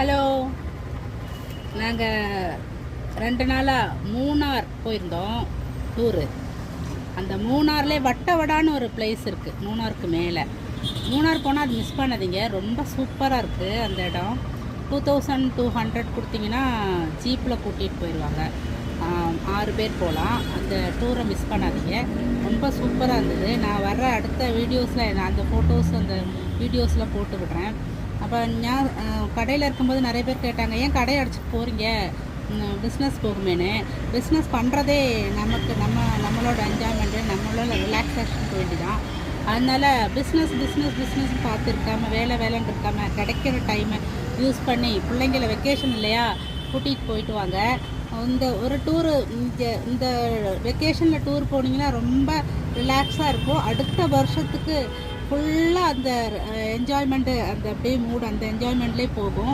Hello. நாங்கள் 2 நாளாக மூணார் போயிருந்தோம் டூரு. அந்த மூணார்லேயே வட்டவடான்னு ஒரு பிளேஸ் இருக்குது. மூணாருக்கு மேலே மூணார் போனால் அது மிஸ் பண்ணாதீங்க. ரொம்ப சூப்பராக இருக்குது அந்த இடம். 2200 கொடுத்தீங்கன்னா ஜீப்பில் கூட்டிகிட்டு போயிடுவாங்க. 6 பேர் போகலாம். அந்த டூரை மிஸ் பண்ணாதீங்க. ரொம்ப சூப்பராக இருந்தது. நான் வர்ற அடுத்த வீடியோஸில் நான் அந்த ஃபோட்டோஸ் அந்த வீடியோஸில் போட்டு விடுறேன். அப்போ நான் கடையில் இருக்கும்போது நிறைய பேர் கேட்டாங்க, ஏன் கடையை அடிச்சுட்டு போகிறீங்க, பிஸ்னஸ் போகுமேனு. பிஸ்னஸ் பண்ணுறதே நம்மளோட என்ஜாய்மெண்ட்டு, நம்மளோட ரிலாக்ஸேஷனுக்கு வேண்டி தான். அதனால் பிஸ்னஸ் பார்த்துருக்காம வேலைன்னு இருக்காமல் கிடைக்கிற டைமை யூஸ் பண்ணி பிள்ளைங்கள வெக்கேஷன் இல்லையா கூட்டிகிட்டு போயிட்டு வாங்க. இந்த ஒரு டூரு இந்த வெக்கேஷனில் டூர் போனீங்கன்னா ரொம்ப ரிலாக்ஸாக இருக்கும். அடுத்த வருஷத்துக்கு ஃபுல்லாக அந்த என்ஜாய்மெண்ட்டு அந்த அப்படியே மூட் அந்த என்ஜாய்மெண்ட்லேயே போகும்.